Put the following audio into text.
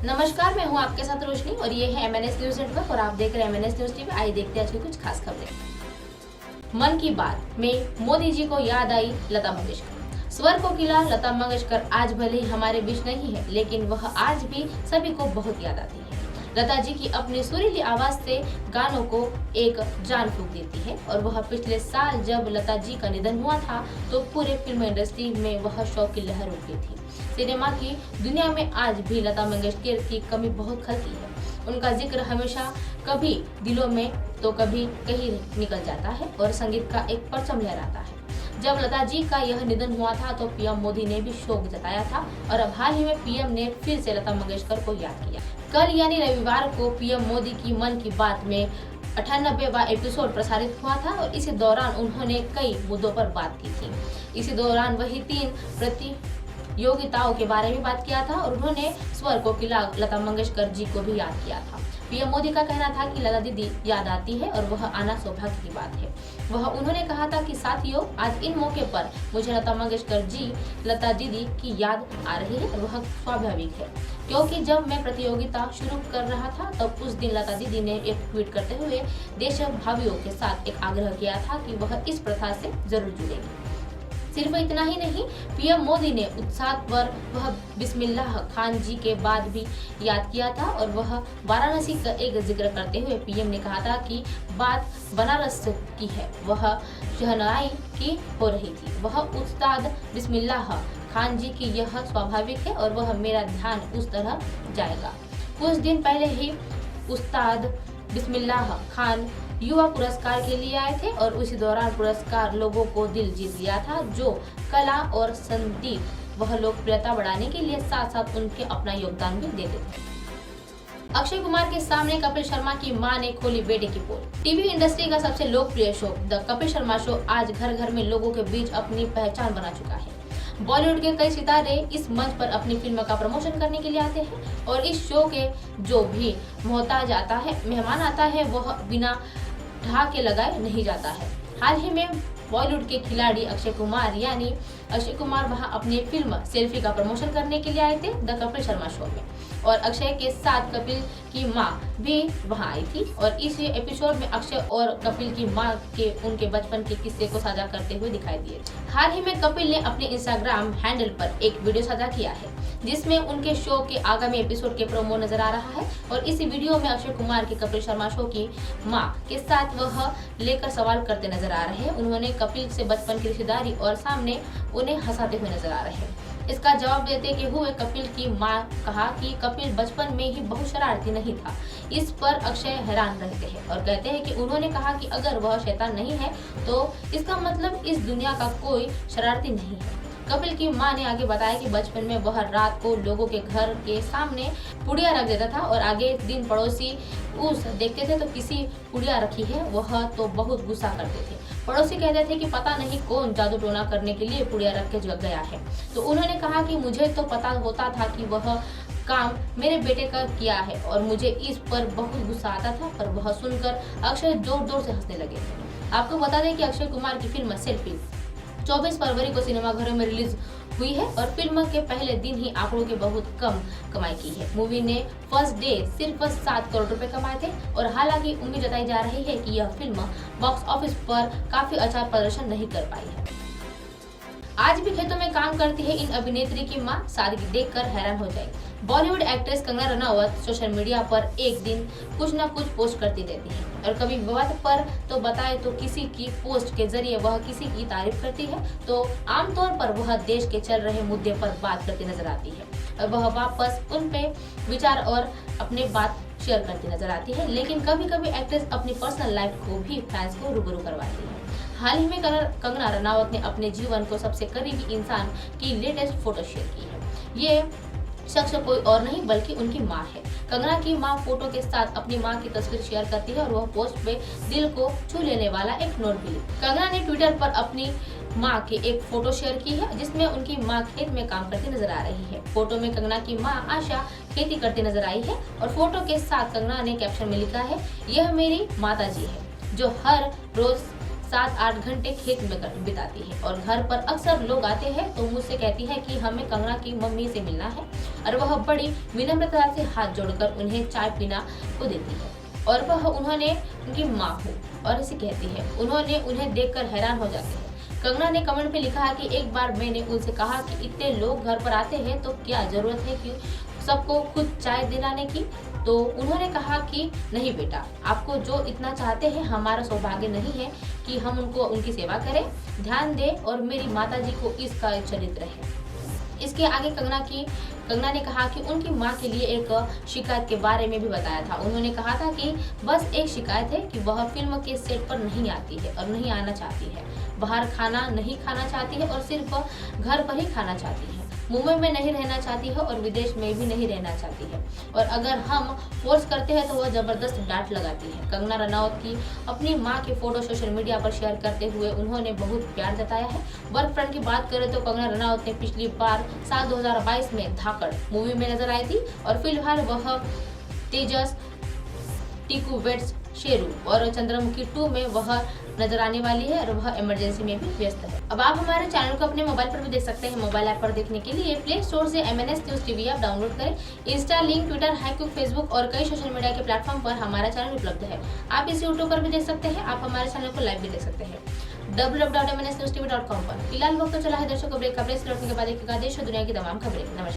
नमस्कार, मैं हूं आपके साथ रोशनी और ये है MNS न्यूज नेटवर्क और आप देख रहे हैं MNS न्यूज टीवी। आइए देखते हैं आज की कुछ खास खबरें। मन की बात में मोदी जी को याद आई लता मंगेशकर। स्वर कोकिला लता मंगेशकर आज भले ही हमारे बीच नहीं है, लेकिन वह आज भी सभी को बहुत याद आती है। लता जी की अपनी सुरीली आवाज से गानों को एक जान फूंक देती है और वह पिछले साल जब लता जी का निधन हुआ था तो पूरे फिल्म इंडस्ट्री में वह शोक की लहर उठ गई थी। सिनेमा की दुनिया में आज भी लता मंगेशकर की कमी बहुत खलती है। उनका जिक्र हमेशा कभी दिलों में तो कभी कहीं निकल जाता है और संगीत का एक परचम लहराता है। जब लता जी का यह निधन हुआ था तो पीएम मोदी ने भी शोक जताया था और अब हाल ही में पीएम ने फिर से लता मंगेशकर को याद किया। कल यानी रविवार को पीएम मोदी की मन की बात में 98वां एपिसोड प्रसारित हुआ था और इसी दौरान उन्होंने कई मुद्दों पर बात की थी। इसी दौरान वही 3 प्रतियोगिताओं के बारे में बात किया था और उन्होंने स्वर कोकिला लता मंगेशकर जी को भी याद किया था। पीएम मोदी का कहना था कि लता दीदी याद आती है और वह आना सौभाग्य की बात है। उन्होंने कहा था कि साथियों, आज इन मौके पर मुझे लता मंगेशकर जी, लता दीदी की याद आ रही है और वह स्वाभाविक है, क्योंकि जब मैं प्रतियोगिता शुरू कर रहा था तब उस दिन लता दीदी ने एक ट्वीट करते हुए देश भावियों के साथ एक आग्रह किया था कि वह इस प्रथा से जरूर जुड़ेगी। सिर्फ इतना ही नहीं, पीएम मोदी ने उत्साह पर वह बिस्मिल्लाह खान जी के बाद भी याद किया था और वह वाराणसी का एक जिक्र करते हुए पीएम ने कहा था कि बात बनारस की है, वह शहनाई की हो रही थी। वह उस्ताद बिस्मिल्लाह खान जी की यह स्वाभाविक है और वह मेरा ध्यान उस तरह जाएगा। कुछ दिन पहले ही उस्ताद बिस्मिल्लाह खान युवा पुरस्कार के लिए आए थे और उसी दौरान पुरस्कार लोगों को दिल जीत लिया था। जो कला और संगीत वह लोकप्रियता बढ़ाने के लिए साथ साथ उनके अपना योगदान भी देते थे। अक्षय कुमार के सामने कपिल शर्मा की मां ने खोली बेटे की पोल। टीवी इंडस्ट्री का सबसे लोकप्रिय show the Kapil Sharma show आज घर घर में लोगों के बीच अपनी पहचान बना चुका है। बॉलीवुड के कई सितारे इस मंच पर अपनी फिल्म का प्रमोशन करने के लिए आते हैं और इस शो के जो भी मेहमान आता है वह बिना ढाके लगाए नहीं जाता है। हाल ही में बॉलीवुड के खिलाड़ी अक्षय कुमार वहां अपनी फिल्म सेल्फी का प्रमोशन करने के लिए आए थे द कपिल शर्मा शो में और अक्षय के साथ कपिल की मां भी वहां आई थी और इस एपिसोड में अक्षय और कपिल की मां के उनके बचपन के किस्से को साझा करते हुए दिखाई दिए। हाल ही में कपिल ने अपने इंस्टाग्राम हैंडल पर एक वीडियो साझा किया है जिसमें उनके शो के आगामी एपिसोड के प्रोमो नजर आ रहा है और इस वीडियो में अक्षय कुमार के कपिल शर्मा शो की मां के साथ वह लेकर सवाल करते नजर आ रहे हैं। उन्होंने कपिल से बचपन की रिश्तेदारी और सामने उन्हें हंसाते हुए नजर आ रहे हैं। इसका जवाब देते हुए कपिल की मां कहा कि कपिल बचपन में ही बहुत शरारती नहीं था। इस पर अक्षय हैरान रहते हैं और कहते हैं कि उन्होंने कहा कि अगर वह शैतान नहीं है तो इसका मतलब इस दुनिया का कोई शरारती नहीं है। कपिल की मां ने आगे बताया कि बचपन में वह रात को लोगों के घर के सामने पुड़िया रख देता था और आगे दिन पड़ोसी उस देखते थे तो किसी पुड़िया रखी है, वह तो बहुत गुस्सा करते थे। पड़ोसी कहते थे कि पता नहीं कौन जादू टोना करने के लिए पुड़िया रख के जग गया है। तो उन्होंने कहा कि मुझे तो पता होता था कि वह काम मेरे बेटे का किया है और मुझे इस पर बहुत गुस्सा आता था, पर वह सुनकर अक्षय जोर जोर से हंसने लगे थे। आपको बता दें कि अक्षय कुमार की फिल्म सेल्फी 24 फरवरी को सिनेमाघरों में रिलीज हुई है और फिल्म के पहले दिन ही आंकड़ों के बहुत कम कमाई की है। मूवी ने फर्स्ट डे सिर्फ 7 करोड़ रुपए कमाए थे और हालांकि उम्मीद जताई जा रही है कि यह फिल्म बॉक्स ऑफिस पर काफी अच्छा प्रदर्शन नहीं कर पाई है। आज भी खेतों में काम करती है इन अभिनेत्री की मां, सादगी देखकर हैरान हो जाएगी। Bollywood actress Kangana Ranaut social media पर एक दिन कुछ न कुछ पोस्ट करती रहती है और कभी विवाद पर तो बताए तो किसी की पोस्ट के जरिए वह किसी की तारीफ करती है तो आमतौर पर वह देश के चल रहे मुद्दे पर बात करती नजर आती है और वह वापस उन पे विचार और अपने बात शेयर करती नजर आती है। लेकिन कभी कभी एक्ट्रेस अपनी पर्सनल लाइफ को भी फैंस को रूबरू करवाती है। हाल ही में कंगना रनावत ने अपने जीवन को सबसे करीबी इंसान की लेटेस्ट फोटो शेयर की है। ये शख्स कोई और नहीं बल्कि उनकी मां है। कंगना की मां फोटो के साथ अपनी मां की तस्वीर शेयर करती है और वह पोस्ट पे दिल को छू लेने वाला एक नोट भी। कंगना ने ट्विटर पर अपनी मां की एक फोटो शेयर की है जिसमें उनकी मां खेत में काम करती नजर आ रही है। फोटो में कंगना की मां आशा खेती करती नजर आई है और फोटो के साथ कंगना ने कैप्शन में लिखा है, यह मेरी माता जी है जो हर रोज 7-8 घंटे खेत में बिताती है और घर पर अक्सर लोग आते हैं तो मुझसे कहती है कि हमें कंगना की मम्मी से मिलना है और वह बड़ी विनम्रता से हाथ जोड़कर उन्हें चाय पीना को देती है और वह उन्होंने उनकी माँ हो और ऐसे कहती है। उन्होंने उन्हें देखकर हैरान हो जाते हैं। कंगना ने कमेंट पे लिखा है कि एक बार मैंने उनसे कहा कि इतने लोग घर पर आते हैं तो क्या जरूरत है कि सबको खुद चाय दिलाने की, तो उन्होंने कहा कि नहीं बेटा, आपको जो इतना चाहते हैं हमारा सौभाग्य नहीं है कि हम उनको उनकी सेवा करें, ध्यान दें और मेरी माताजी को इसका चरित्र है। इसके आगे कंगना ने कहा कि उनकी मां के लिए एक शिकायत के बारे में भी बताया था। उन्होंने कहा था कि बस एक शिकायत है कि वह फिल्म के सेट पर नहीं आती है और नहीं आना चाहती है, बाहर खाना नहीं खाना चाहती है और सिर्फ घर पर ही खाना चाहती है, मुंबई में नहीं रहना चाहती है और विदेश में भी नहीं रहना चाहती है और अगर हम फोर्स करते हैं तो वह जबरदस्त डांट लगाती है। कंगना रनौत की अपनी मां के फोटो सोशल मीडिया पर शेयर करते हुए उन्होंने बहुत प्यार जताया है। वर्क फ्रंट की बात करें तो कंगना रनौत ने पिछली बार साल 2022 में धाकड़ मूवी में नजर आई थी और फिलहाल वह तेजस, टीकू वेट्स, शेरू और चंद्रमुखी 2 में वह नजर आने वाली है और वह इमरजेंसी में भी व्यस्त है। अब आप हमारे चैनल को अपने मोबाइल पर भी देख सकते हैं। मोबाइल ऐप पर देखने के लिए प्ले स्टोर से MNS news TV app download करें। इंस्टा, लिंक, ट्विटर, हाईकुक, फेसबुक और कई सोशल मीडिया के प्लेटफॉर्म पर हमारा चैनल उपलब्ध है। आप इस यूट्यूब पर भी देख सकते हैं। आप हमारे चैनल को लाइव भी देख सकते हैं www.mnsnewstv.com पर। फिलहाल वक्त तो चला है दर्शकों ब्रेक का। ब्रेक लौटने के बाद एक देश और दुनिया की तमाम खबरें। नमस्कार।